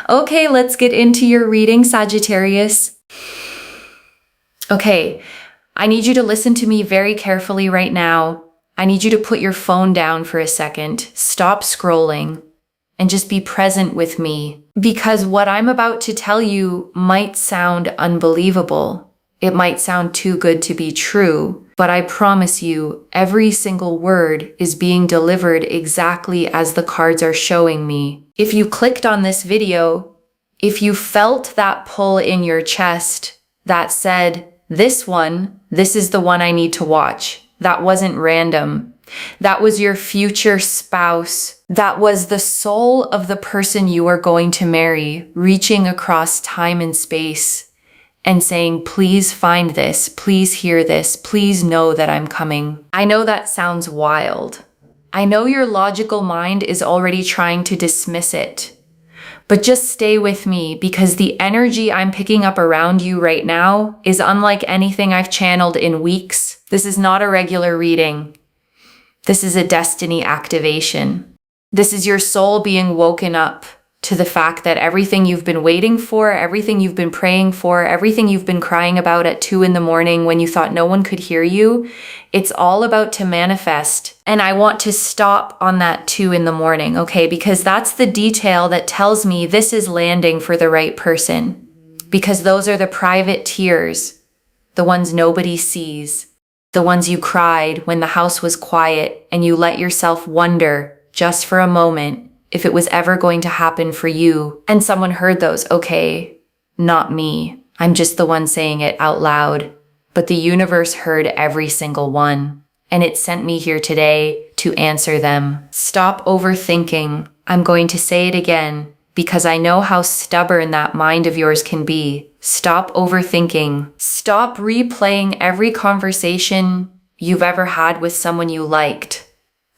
Okay, let's get into your reading, Sagittarius. Okay, I need you to listen to me very carefully right now. I need you to put your phone down for a second, stop scrolling, and just be present with me. Because what I'm about to tell you might sound unbelievable. It might sound too good to be true, but I promise you, every single word is being delivered exactly as the cards are showing me. If you clicked on this video, if you felt that pull in your chest that said, this is the one I need to watch. That wasn't random. That was your future spouse. That was the soul of the person you are going to marry, reaching across time and space and saying, please find this, please hear this, please know that I'm coming. I know that sounds wild. I know your logical mind is already trying to dismiss it. But just stay with me because the energy I'm picking up around you right now is unlike anything I've channeled in weeks. This is not a regular reading. This is a destiny activation. This is your soul being woken up to the fact that everything you've been waiting for, everything you've been praying for, everything you've been crying about at 2 a.m. when you thought no one could hear you, it's all about to manifest. And I want to stop on that 2 a.m, okay? Because that's the detail that tells me this is landing for the right person. Because those are the private tears, the ones nobody sees, the ones you cried when the house was quiet and you let yourself wonder just for a moment if it was ever going to happen for you. And someone heard those, okay, not me. I'm just the one saying it out loud. But the universe heard every single one. And it sent me here today to answer them. Stop overthinking. I'm going to say it again because I know how stubborn that mind of yours can be. Stop overthinking. Stop replaying every conversation you've ever had with someone you liked.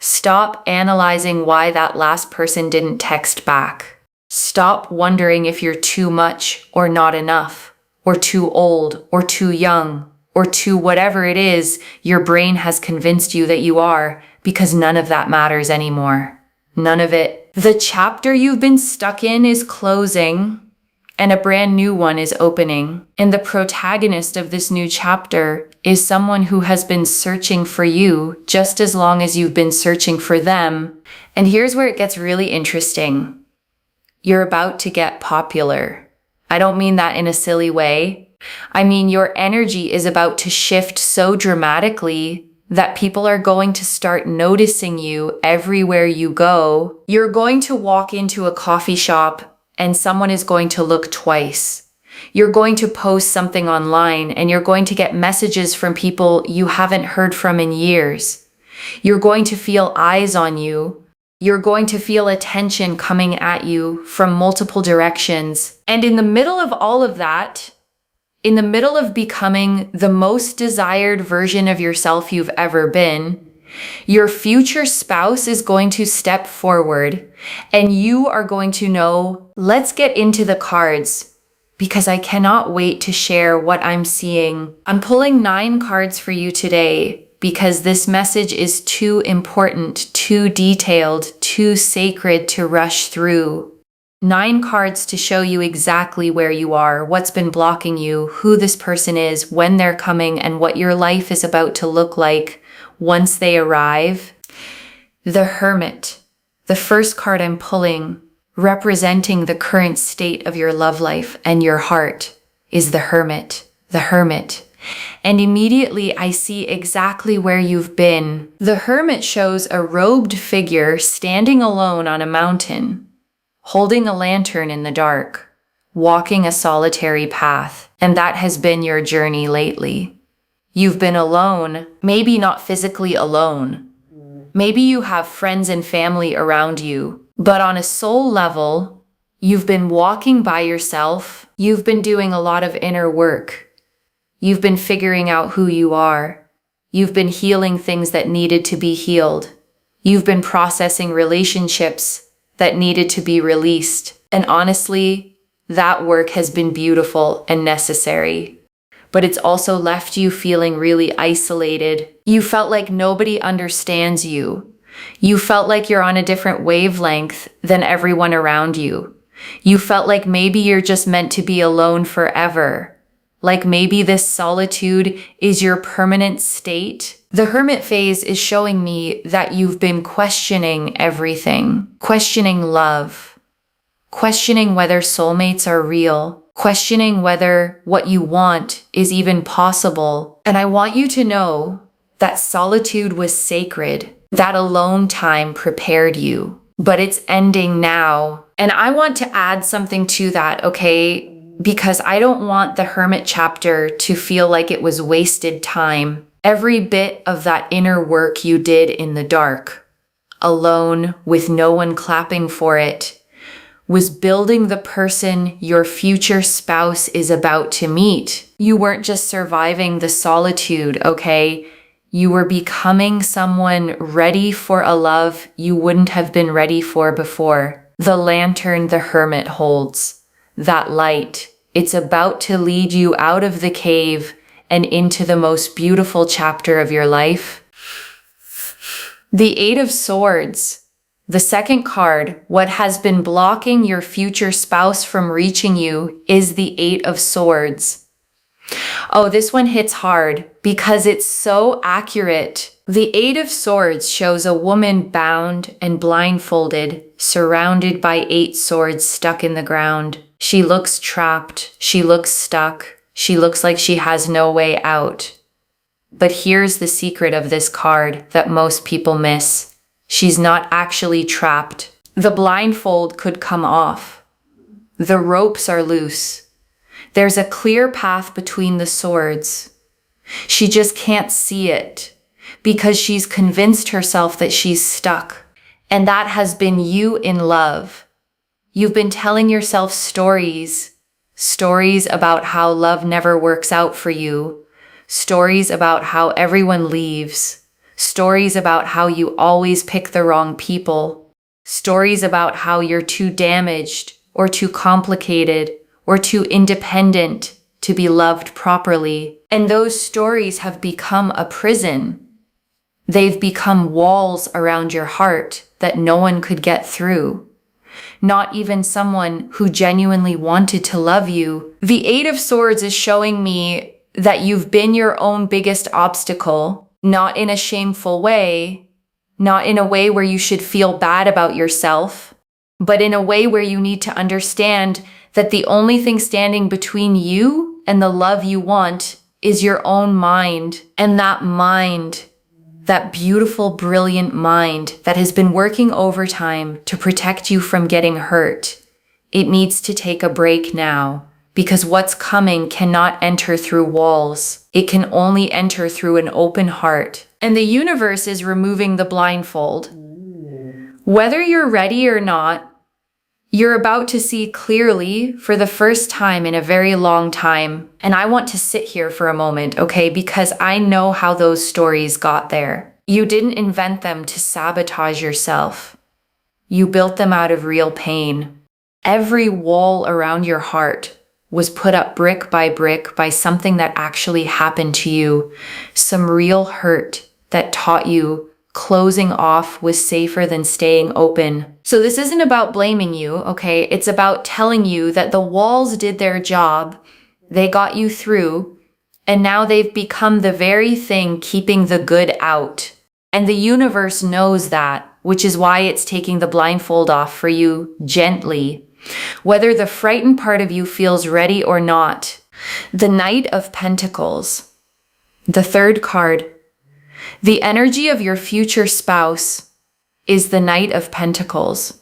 Stop analyzing why that last person didn't text back. Stop wondering if you're too much or not enough, or too old or too young, or too whatever it is your brain has convinced you that you are, because none of that matters anymore. None of it. The chapter you've been stuck in is closing, and a brand new one is opening. And the protagonist of this new chapter is someone who has been searching for you just as long as you've been searching for them. And here's where it gets really interesting. You're about to get popular. I don't mean that in a silly way. I mean, your energy is about to shift so dramatically that people are going to start noticing you everywhere you go. You're going to walk into a coffee shop and someone is going to look twice. You're going to post something online and you're going to get messages from people you haven't heard from in years. You're going to feel eyes on you. You're going to feel attention coming at you from multiple directions. And in the middle of all of that, in the middle of becoming the most desired version of yourself you've ever been, your future spouse is going to step forward and you are going to know, let's get into the cards because I cannot wait to share what I'm seeing. I'm pulling 9 cards for you today because this message is too important, too detailed, too sacred to rush through. 9 cards to show you exactly where you are, what's been blocking you, who this person is, when they're coming, and what your life is about to look like once they arrive. The Hermit, the first card I'm pulling, representing the current state of your love life and your heart, is the Hermit, the Hermit. And immediately I see exactly where you've been. The Hermit shows a robed figure standing alone on a mountain, holding a lantern in the dark, walking a solitary path. And that has been your journey lately. You've been alone, maybe not physically alone. Maybe you have friends and family around you, but on a soul level, you've been walking by yourself. You've been doing a lot of inner work. You've been figuring out who you are. You've been healing things that needed to be healed. You've been processing relationships that needed to be released. And honestly, that work has been beautiful and necessary. But it's also left you feeling really isolated. You felt like nobody understands you. You felt like you're on a different wavelength than everyone around you. You felt like maybe you're just meant to be alone forever. Like maybe this solitude is your permanent state. The Hermit phase is showing me that you've been questioning everything, questioning love, questioning whether soulmates are real, questioning whether what you want is even possible. And I want you to know that solitude was sacred. That alone time prepared you, but it's ending now. And I want to add something to that, okay? Because I don't want the Hermit chapter to feel like it was wasted time. Every bit of that inner work you did in the dark, alone with no one clapping for it, was building the person your future spouse is about to meet. You weren't just surviving the solitude, okay? You were becoming someone ready for a love you wouldn't have been ready for before. The lantern the Hermit holds, that light, it's about to lead you out of the cave and into the most beautiful chapter of your life. The Eight of Swords, the second card, what has been blocking your future spouse from reaching you is the Eight of Swords. Oh, this one hits hard because it's so accurate. The Eight of Swords shows a woman bound and blindfolded, surrounded by 8 swords stuck in the ground. She looks trapped. She looks stuck. She looks like she has no way out. But here's the secret of this card that most people miss. She's not actually trapped. The blindfold could come off. The ropes are loose. There's a clear path between the swords. She just can't see it because she's convinced herself that she's stuck. And that has been you in love. You've been telling yourself stories about how love never works out for you, stories about how everyone leaves, stories about how you always pick the wrong people, stories about how you're too damaged or too complicated or too independent to be loved properly. And those stories have become a prison. They've become walls around your heart that no one could get through. Not even someone who genuinely wanted to love you. The Eight of Swords is showing me that you've been your own biggest obstacle, not in a shameful way, not in a way where you should feel bad about yourself, but in a way where you need to understand that the only thing standing between you and the love you want is your own mind. And that mind, that beautiful, brilliant mind that has been working overtime to protect you from getting hurt, it needs to take a break now, because what's coming cannot enter through walls. It can only enter through an open heart. And the universe is removing the blindfold. Whether you're ready or not, you're about to see clearly for the first time in a very long time. And I want to sit here for a moment, okay? Because I know how those stories got there. You didn't invent them to sabotage yourself. You built them out of real pain. Every wall around your heart was put up brick by something that actually happened to you. Some real hurt that taught you closing off was safer than staying open. So this isn't about blaming you, okay? It's about telling you that the walls did their job. They got you through, and now they've become the very thing keeping the good out. And the universe knows that, which is why it's taking the blindfold off for you gently, whether the frightened part of you feels ready or not. The Knight of Pentacles, the third card. The energy of your future spouse is the Knight of Pentacles.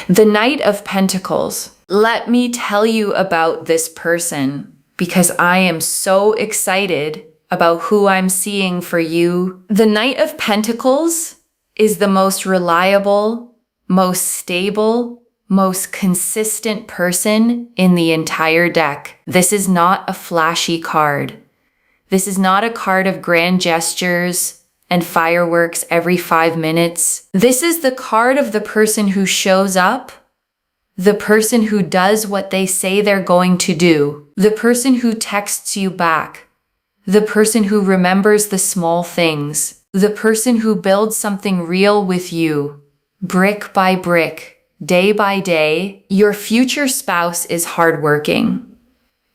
The Knight of Pentacles. Let me tell you about this person because I am so excited about who I'm seeing for you. The Knight of Pentacles is the most reliable, most stable, most consistent person in the entire deck. This is not a flashy card. This is not a card of grand gestures and fireworks every 5 minutes. This is the card of the person who shows up, the person who does what they say they're going to do, the person who texts you back, the person who remembers the small things, the person who builds something real with you, brick by brick, day by day. Your future spouse is hardworking.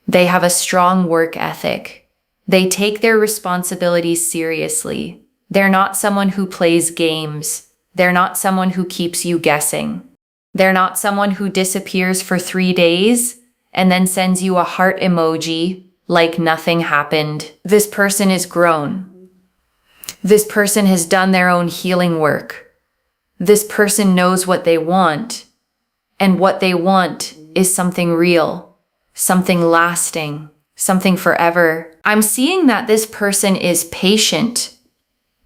They have a strong work ethic. They take their responsibilities seriously. They're not someone who plays games. They're not someone who keeps you guessing. They're not someone who disappears for 3 days and then sends you a heart emoji like nothing happened. This person is grown. This person has done their own healing work. This person knows what they want, and what they want is something real, something lasting, something forever. I'm seeing that this person is patient.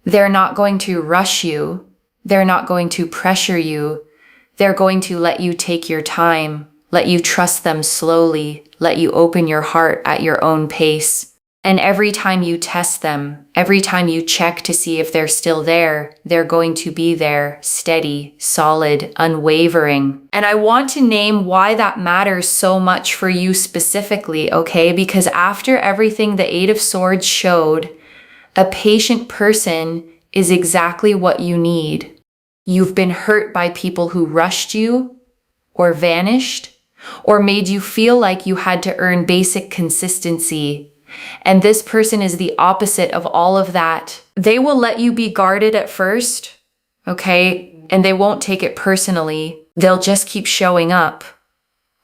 They're not going to rush you. They're not going to pressure you. They're going to let you take your time, let you trust them slowly, let you open your heart at your own pace. And every time you test them, every time you check to see if they're still there, they're going to be there, steady, solid, unwavering. And I want to name why that matters so much for you specifically, okay? Because after everything the Eight of Swords showed, a patient person is exactly what you need. You've been hurt by people who rushed you, or vanished, or made you feel like you had to earn basic consistency. And this person is the opposite of all of that. They will let you be guarded at first, okay? And they won't take it personally. They'll just keep showing up,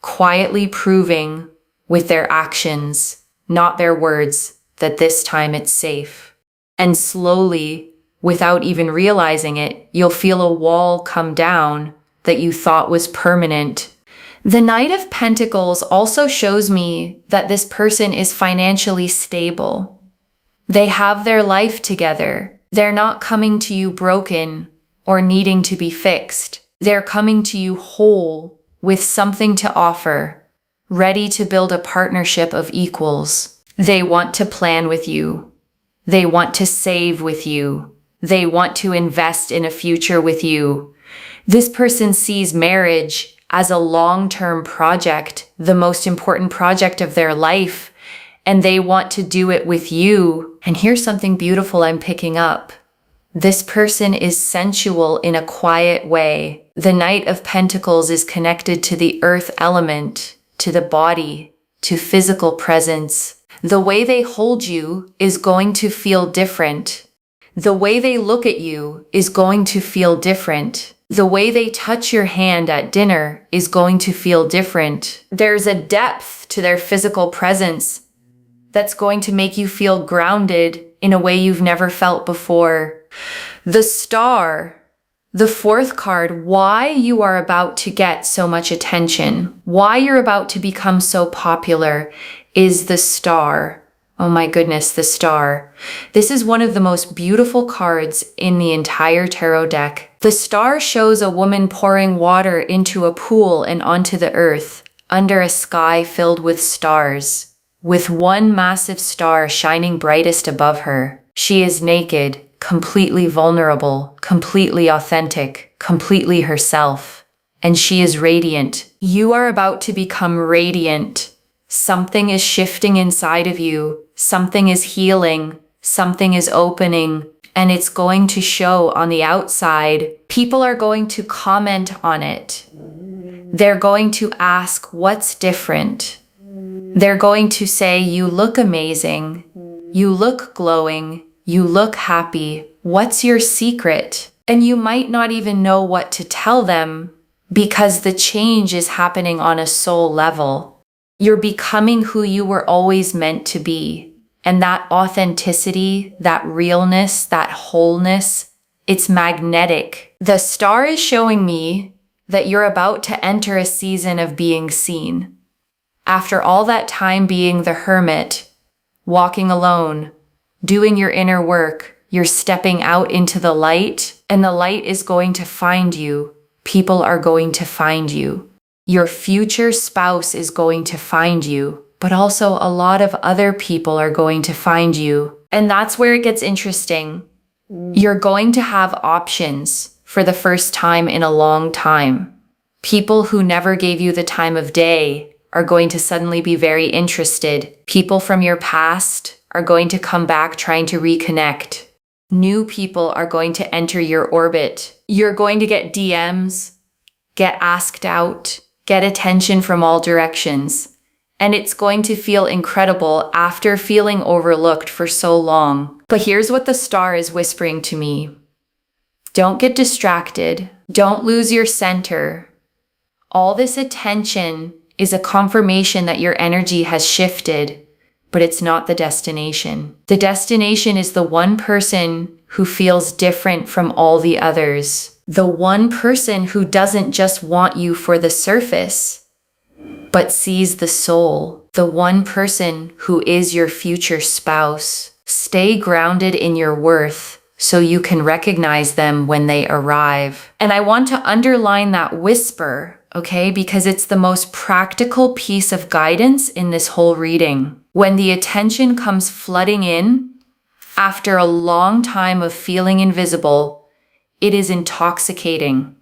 quietly proving with their actions, not their words, that this time it's safe. And slowly, without even realizing it, you'll feel a wall come down that you thought was permanent. The Knight of Pentacles also shows me that this person is financially stable. They have their life together. They're not coming to you broken or needing to be fixed. They're coming to you whole with something to offer, ready to build a partnership of equals. They want to plan with you. They want to save with you. They want to invest in a future with you. This person sees marriage as a long-term project, the most important project of their life, and they want to do it with you. And here's something beautiful I'm picking up. This person is sensual in a quiet way. The Knight of Pentacles is connected to the earth element, to the body, to physical presence. The way they hold you is going to feel different. The way they look at you is going to feel different. The way they touch your hand at dinner is going to feel different. There's a depth to their physical presence that's going to make you feel grounded in a way you've never felt before. The Star, the fourth card, why you are about to get so much attention, why you're about to become so popular is the Star. Oh my goodness, the Star. This is one of the most beautiful cards in the entire tarot deck. The Star shows a woman pouring water into a pool and onto the earth, under a sky filled with stars, with one massive star shining brightest above her. She is naked, completely vulnerable, completely authentic, completely herself. And she is radiant. You are about to become radiant. Something is shifting inside of you. Something is healing. Something is opening. And it's going to show on the outside. People are going to comment on it. They're going to ask, what's different? They're going to say, you look amazing. You look glowing. You look happy. What's your secret? And you might not even know what to tell them because the change is happening on a soul level. You're becoming who you were always meant to be. And that authenticity, that realness, that wholeness, it's magnetic. The Star is showing me that you're about to enter a season of being seen. After all that time being the hermit, walking alone, doing your inner work, you're stepping out into the light, and the light is going to find you. People are going to find you. Your future spouse is going to find you, but also a lot of other people are going to find you. And that's where it gets interesting. You're going to have options for the first time in a long time. People who never gave you the time of day are going to suddenly be very interested. People from your past are going to come back trying to reconnect. New people are going to enter your orbit. You're going to get DMs, get asked out, get attention from all directions. And it's going to feel incredible after feeling overlooked for so long. But here's what the star is whispering to me. Don't get distracted. Don't lose your center. All this attention is a confirmation that your energy has shifted, but it's not the destination. The destination is the one person who feels different from all the others. The one person who doesn't just want you for the surface, but sees the soul. The one person who is your future spouse. Stay grounded in your worth so you can recognize them when they arrive. And I want to underline that whisper, okay? Because it's the most practical piece of guidance in this whole reading. When the attention comes flooding in, after a long time of feeling invisible, it is intoxicating.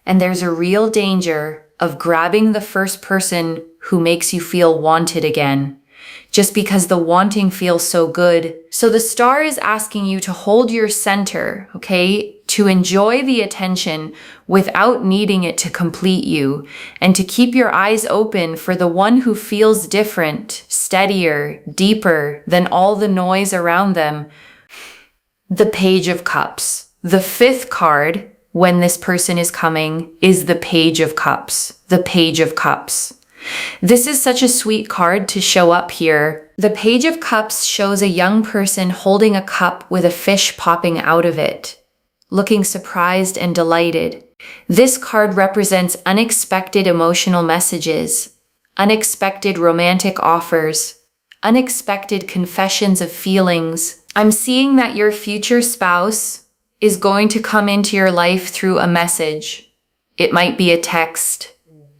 And there's a real danger of grabbing the first person who makes you feel wanted again, just because the wanting feels so good. So the star is asking you to hold your center, okay? To enjoy the attention without needing it to complete you, and to keep your eyes open for the one who feels different, steadier, deeper than all the noise around them. The Page of Cups. The fifth card, when this person is coming, is the Page of Cups. The Page of Cups. This is such a sweet card to show up here. The Page of Cups shows a young person holding a cup with a fish popping out of it, looking surprised and delighted. This card represents unexpected emotional messages, unexpected romantic offers, unexpected confessions of feelings. I'm seeing that your future spouse is going to come into your life through a message. It might be a text.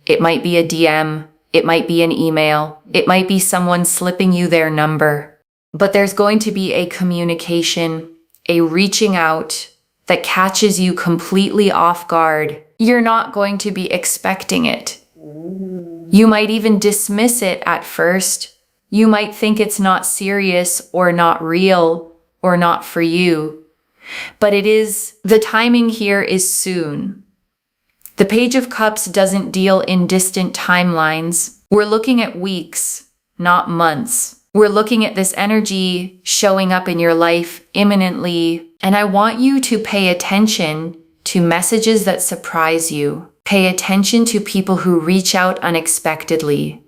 It might be a DM. It might be an email. It might be someone slipping you their number. But there's going to be a communication, a reaching out that catches you completely off guard. You're not going to be expecting it. You might even dismiss it at first. You might think it's not serious or not real or not for you. But it is, the timing here is soon. The Page of Cups doesn't deal in distant timelines. We're looking at weeks, not months. We're looking at this energy showing up in your life imminently. And I want you to pay attention to messages that surprise you. Pay attention to people who reach out unexpectedly.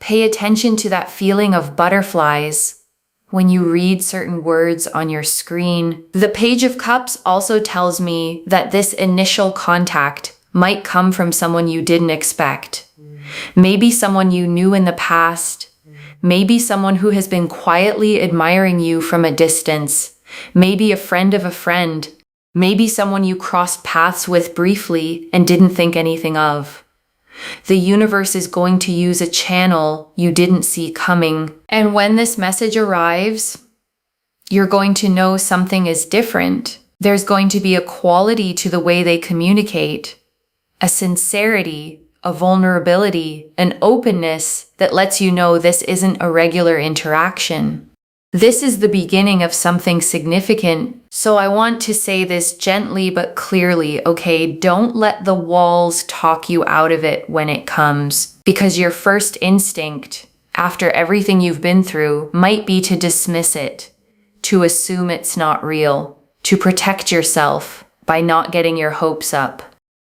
Pay attention to that feeling of butterflies when you read certain words on your screen. The Page of Cups also tells me that this initial contact might come from someone you didn't expect. Maybe someone you knew in the past. Maybe someone who has been quietly admiring you from a distance. Maybe a friend of a friend. Maybe someone you crossed paths with briefly and didn't think anything of. The universe is going to use a channel you didn't see coming. And when this message arrives, you're going to know something is different. There's going to be a quality to the way they communicate, a sincerity, a vulnerability, an openness that lets you know this isn't a regular interaction. This is the beginning of something significant. So I want to say this gently but clearly, okay? Don't let the walls talk you out of it when it comes, because your first instinct, after everything you've been through, might be to dismiss it, to assume it's not real, to protect yourself by not getting your hopes up.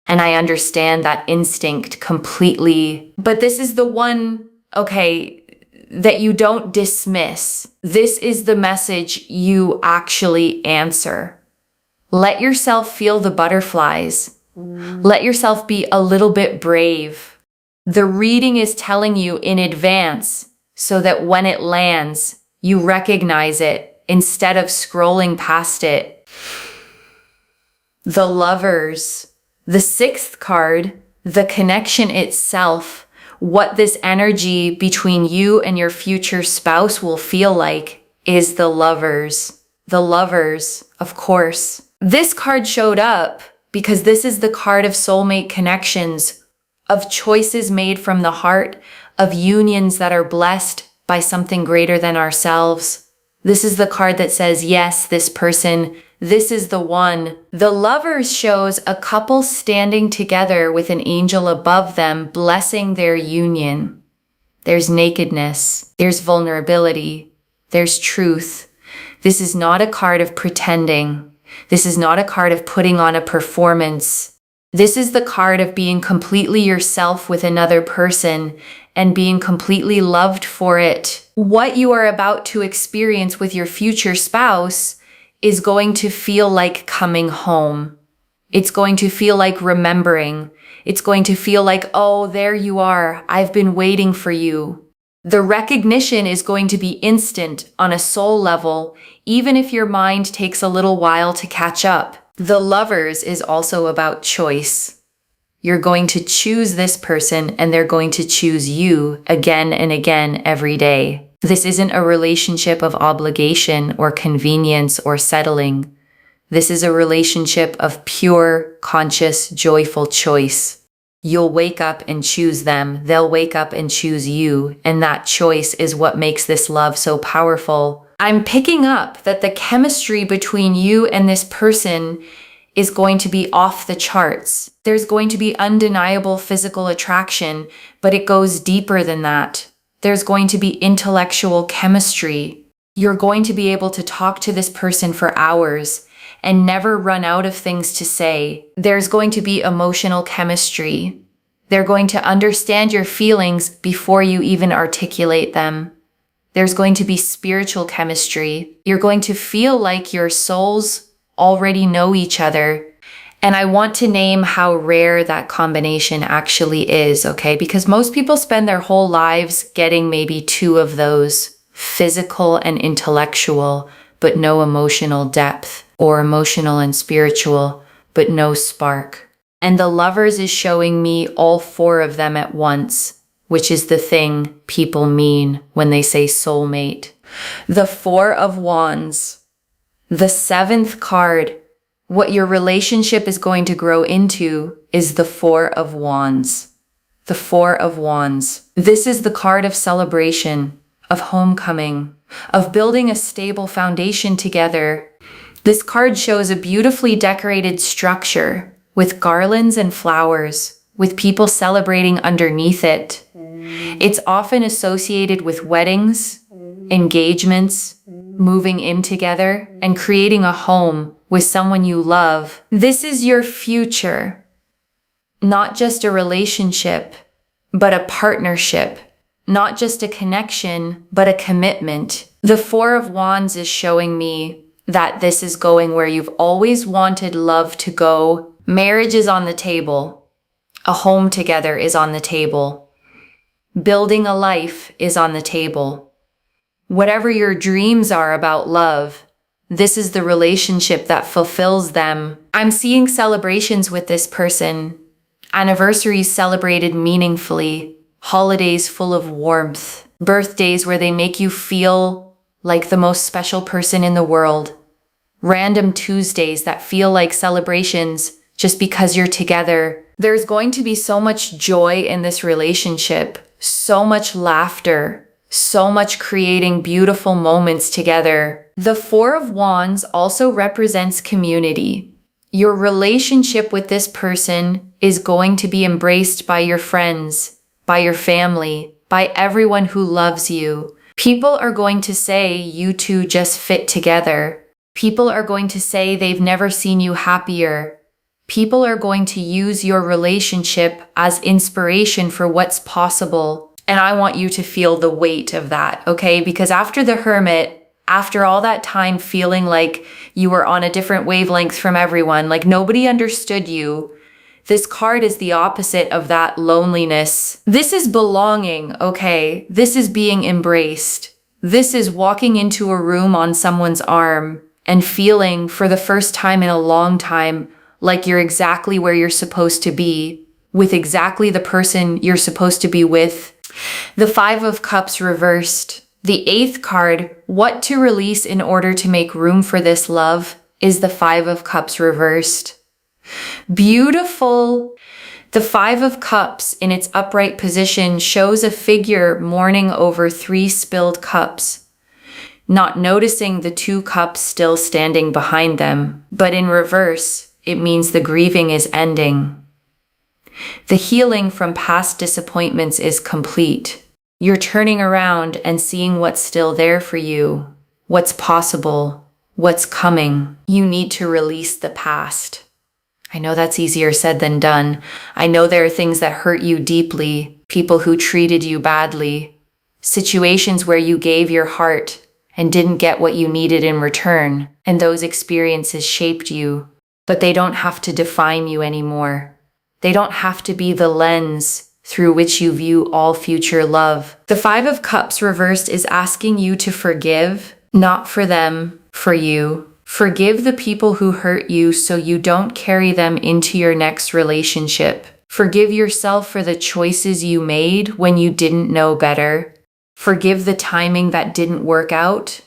And I understand that instinct completely. But this is the one, okay, that you don't dismiss. This is the message you actually answer. Let yourself feel the butterflies. Let yourself be a little bit brave. The reading is telling you in advance so that when it lands, you recognize it instead of scrolling past it. The Lovers. The sixth card, the connection itself, what this energy between you and your future spouse will feel like, is the Lovers. The Lovers, of course. This card showed up because this is the card of soulmate connections, of choices made from the heart, of unions that are blessed by something greater than ourselves. This is the card that says, yes, this person This is the one. The Lovers shows a couple standing together with an angel above them, blessing their union. There's nakedness. There's vulnerability. There's truth. This is not a card of pretending. This is not a card of putting on a performance. This is the card of being completely yourself with another person and being completely loved for it. What you are about to experience with your future spouse is going to feel like coming home. It's going to feel like remembering. It's going to feel like, oh, there you are. I've been waiting for you. The recognition is going to be instant on a soul level, even if your mind takes a little while to catch up. The Lovers is also about choice. You're going to choose this person and they're going to choose you again and again every day. This isn't a relationship of obligation or convenience or settling. This is a relationship of pure, conscious, joyful choice. You'll wake up and choose them. They'll wake up and choose you. And that choice is what makes this love so powerful. I'm picking up that the chemistry between you and this person is going to be off the charts. There's going to be undeniable physical attraction, but it goes deeper than that. There's going to be intellectual chemistry. You're going to be able to talk to this person for hours and never run out of things to say. There's going to be emotional chemistry. They're going to understand your feelings before you even articulate them. There's going to be spiritual chemistry. You're going to feel like your souls already know each other. And I want to name how rare that combination actually is, okay? Because most people spend their whole lives getting maybe two of those, physical and intellectual, but no emotional depth, or emotional and spiritual, but no spark. And the Lovers is showing me all four of them at once, which is the thing people mean when they say soulmate. The Four of Wands, the seventh card. What your relationship is going to grow into is the Four of Wands. The Four of Wands. This is the card of celebration, of homecoming, of building a stable foundation together. This card shows a beautifully decorated structure with garlands and flowers, with people celebrating underneath it. It's often associated with weddings, engagements, moving in together, and creating a home with someone you love. This is your future. Not just a relationship, but a partnership. Not just a connection, but a commitment. The Four of Wands is showing me that this is going where you've always wanted love to go. Marriage is on the table. A home together is on the table. Building a life is on the table. Whatever your dreams are about love, this is the relationship that fulfills them. I'm seeing celebrations with this person. Anniversaries celebrated meaningfully. Holidays full of warmth. Birthdays where they make you feel like the most special person in the world. Random Tuesdays that feel like celebrations just because you're together. There's going to be so much joy in this relationship. So much laughter. So much creating beautiful moments together. The Four of Wands also represents community. Your relationship with this person is going to be embraced by your friends, by your family, by everyone who loves you. People are going to say you two just fit together. People are going to say they've never seen you happier. People are going to use your relationship as inspiration for what's possible. And I want you to feel the weight of that, okay? Because after the Hermit, after all that time feeling like you were on a different wavelength from everyone, like nobody understood you, this card is the opposite of that loneliness. This is belonging, okay? This is being embraced. This is walking into a room on someone's arm and feeling for the first time in a long time like you're exactly where you're supposed to be, with exactly the person you're supposed to be with. The Five of Cups reversed. The eighth card, what to release in order to make room for this love, is the Five of Cups reversed. Beautiful. The Five of Cups in its upright position shows a figure mourning over 3 spilled cups. not noticing the 2 cups still standing behind them. But in reverse, it means the grieving is ending. The healing from past disappointments is complete. You're turning around and seeing what's still there for you, what's possible, what's coming. You need to release the past. I know that's easier said than done. I know there are things that hurt you deeply, people who treated you badly, situations where you gave your heart and didn't get what you needed in return, and those experiences shaped you, but they don't have to define you anymore. They don't have to be the lens through which you view all future love. The 5 of Cups reversed is asking you to forgive, not for them, for you. Forgive the people who hurt you so you don't carry them into your next relationship. Forgive yourself for the choices you made when you didn't know better. Forgive the timing that didn't work out.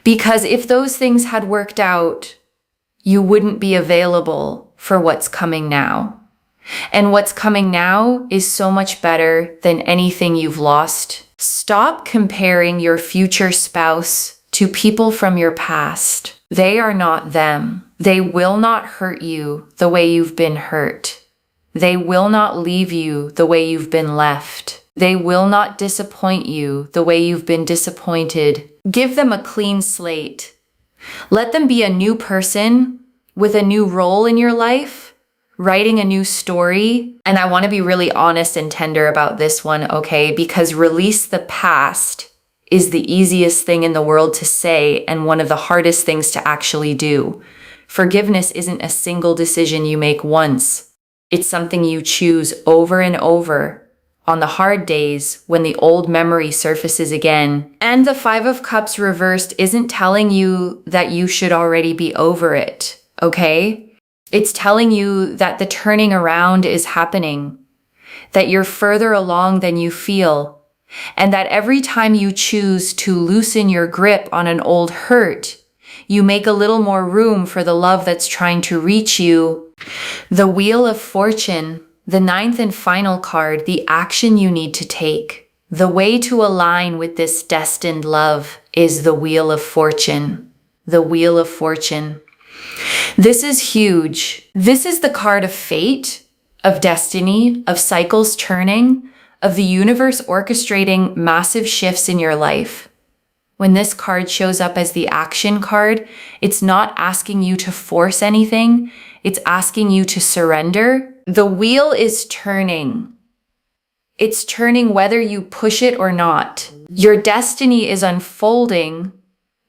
Because if those things had worked out, you wouldn't be available for what's coming now. And what's coming now is so much better than anything you've lost. Stop comparing your future spouse to people from your past. They are not them. They will not hurt you the way you've been hurt. They will not leave you the way you've been left. They will not disappoint you the way you've been disappointed. Give them a clean slate. Let them be a new person with a new role in your life, writing a new story. And I want to be really honest and tender about this one, okay? Because release the past is the easiest thing in the world to say and one of the hardest things to actually do. Forgiveness isn't a single decision you make once. It's something you choose over and over on the hard days when the old memory surfaces again. And the 5 of Cups reversed isn't telling you that you should already be over it, okay? It's telling you that the turning around is happening, that you're further along than you feel, and that every time you choose to loosen your grip on an old hurt, you make a little more room for the love that's trying to reach you. The Wheel of Fortune, the 9th and final card, the action you need to take. The way to align with this destined love is the Wheel of Fortune. The Wheel of Fortune. This is huge. This is the card of fate, of destiny, of cycles turning, of the universe orchestrating massive shifts in your life. When this card shows up as the action card, it's not asking you to force anything. It's asking you to surrender. The wheel is turning. It's turning whether you push it or not. Your destiny is unfolding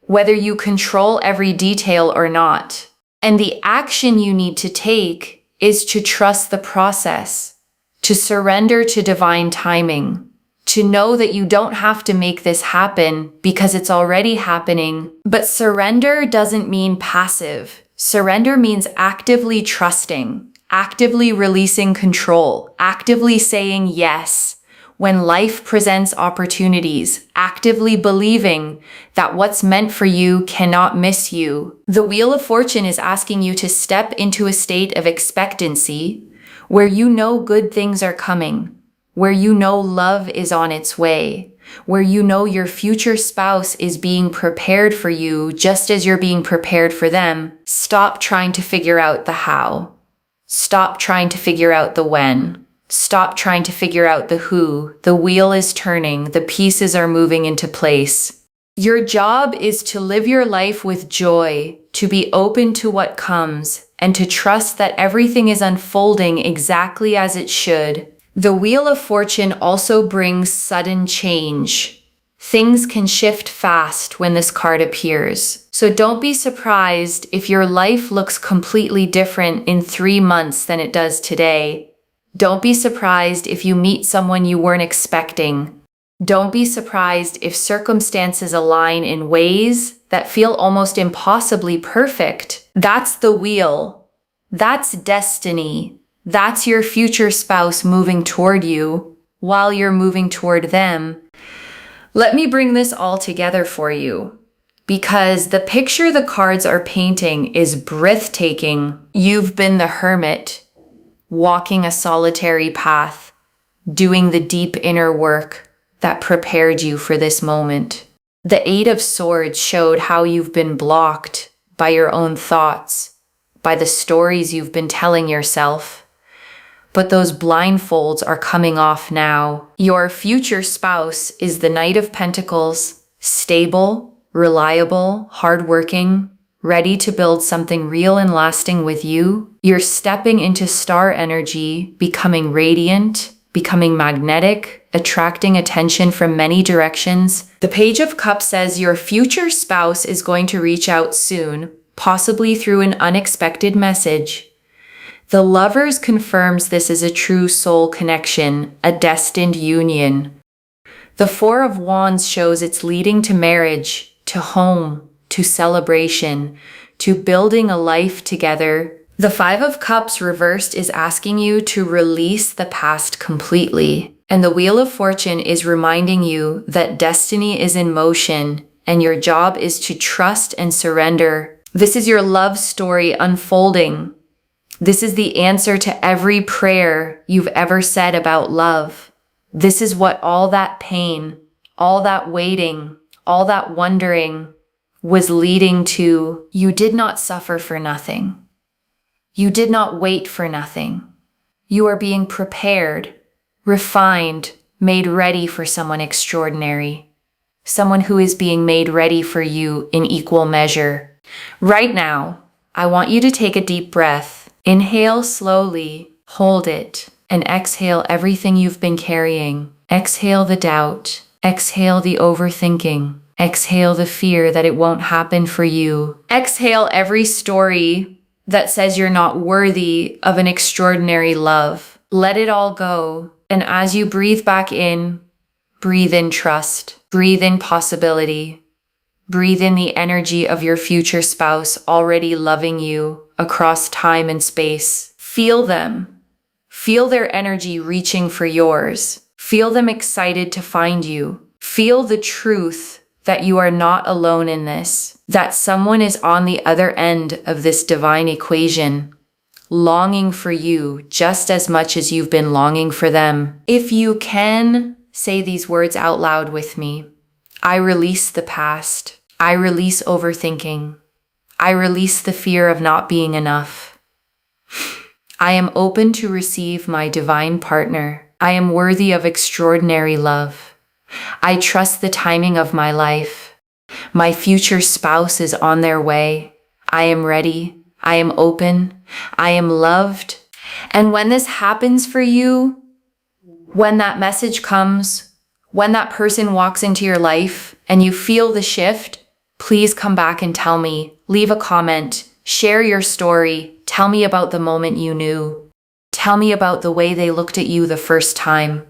whether you control every detail or not. And the action you need to take is to trust the process, to surrender to divine timing, to know that you don't have to make this happen because it's already happening. But surrender doesn't mean passive. Surrender means actively trusting, actively releasing control, actively saying yes when life presents opportunities, actively believing that what's meant for you cannot miss you. The Wheel of Fortune is asking you to step into a state of expectancy where you know good things are coming, where you know love is on its way, where you know your future spouse is being prepared for you just as you're being prepared for them. Stop trying to figure out the how. Stop trying to figure out the when. Stop trying to figure out the who. The wheel is turning. The pieces are moving into place. Your job is to live your life with joy, to be open to what comes, and to trust that everything is unfolding exactly as it should. The Wheel of Fortune also brings sudden change. Things can shift fast when this card appears. So don't be surprised if your life looks completely different in 3 months than it does today. Don't be surprised if you meet someone you weren't expecting. Don't be surprised if circumstances align in ways that feel almost impossibly perfect. That's the wheel. That's destiny. That's your future spouse moving toward you while you're moving toward them. Let me bring this all together for you, because the picture the cards are painting is breathtaking. You've been the hermit, walking a solitary path, doing the deep inner work that prepared you for this moment. The Eight of Swords showed how you've been blocked by your own thoughts, by the stories you've been telling yourself. But those blindfolds are coming off now. Your future spouse is the Knight of Pentacles, stable, reliable, hardworking, ready to build something real and lasting with you. You're stepping into star energy, becoming radiant, becoming magnetic, attracting attention from many directions. The Page of Cups says your future spouse is going to reach out soon, possibly through an unexpected message. The Lovers confirms this is a true soul connection, a destined union. The Four of Wands shows it's leading to marriage, to home, to celebration, to building a life together. The Five of Cups reversed is asking you to release the past completely. And the Wheel of Fortune is reminding you that destiny is in motion and your job is to trust and surrender. This is your love story unfolding. This is the answer to every prayer you've ever said about love. This is what all that pain, all that waiting, all that wondering was leading to. You did not suffer for nothing. You did not wait for nothing. You are being prepared, refined, made ready for someone extraordinary. Someone who is being made ready for you in equal measure. Right now, I want you to take a deep breath. Inhale slowly, hold it, and exhale everything you've been carrying. Exhale the doubt. Exhale the overthinking. Exhale the fear that it won't happen for you. Exhale every story that says you're not worthy of an extraordinary love. Let it all go. And as you breathe back in, breathe in trust. Breathe in possibility. Breathe in the energy of your future spouse already loving you across time and space. Feel them. Feel their energy reaching for yours. Feel them excited to find you. Feel the truth that you are not alone in this, that someone is on the other end of this divine equation, longing for you just as much as you've been longing for them. If you can, say these words out loud with me. I release the past. I release overthinking. I release the fear of not being enough. I am open to receive my divine partner. I am worthy of extraordinary love. I trust the timing of my life. My future spouse is on their way. I am ready. I am open. I am loved. And when this happens for you, when that message comes, when that person walks into your life and you feel the shift, please come back and tell me. Leave a comment. Share your story. Tell me about the moment you knew. Tell me about the way they looked at you the first time.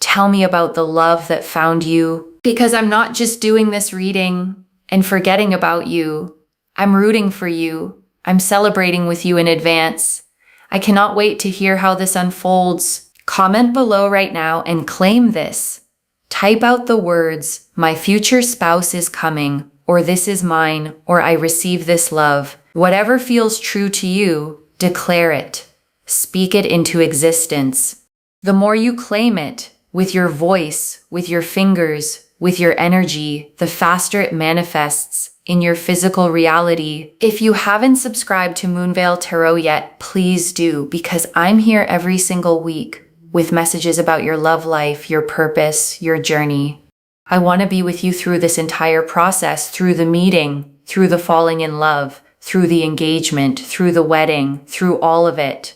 Tell me about the love that found you. Because I'm not just doing this reading and forgetting about you. I'm rooting for you. I'm celebrating with you in advance. I cannot wait to hear how this unfolds. Comment below right now and claim this. Type out the words, "My future spouse is coming," or "This is mine," or "I receive this love." Whatever feels true to you, declare it. Speak it into existence. The more you claim it, with your voice, with your fingers, with your energy, the faster it manifests in your physical reality. If you haven't subscribed to Moonveil Tarot yet, please do, because I'm here every single week with messages about your love life, your purpose, your journey. I want to be with you through this entire process, through the meeting, through the falling in love, through the engagement, through the wedding, through all of it.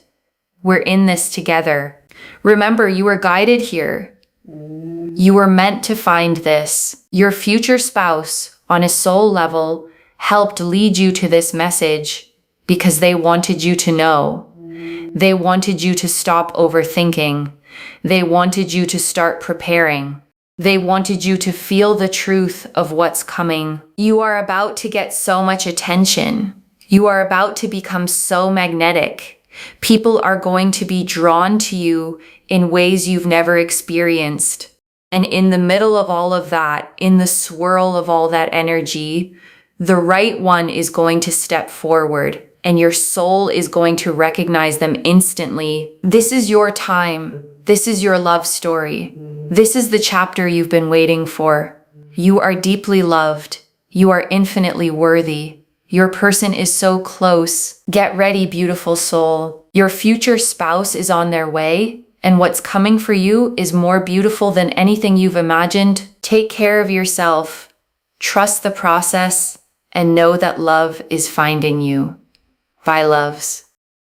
We're in this together. Remember, you were guided here. You were meant to find this. Your future spouse, on a soul level, helped lead you to this message because they wanted you to know. They wanted you to stop overthinking. They wanted you to start preparing. They wanted you to feel the truth of what's coming. You are about to get so much attention. You are about to become so magnetic. People are going to be drawn to you in ways you've never experienced. And in the middle of all of that, in the swirl of all that energy, the right one is going to step forward and your soul is going to recognize them instantly. This is your time. This is your love story. This is the chapter you've been waiting for. You are deeply loved. You are infinitely worthy. Your person is so close. Get ready, beautiful soul. Your future spouse is on their way, and what's coming for you is more beautiful than anything you've imagined. Take care of yourself. Trust the process and know that love is finding you. Bye, loves.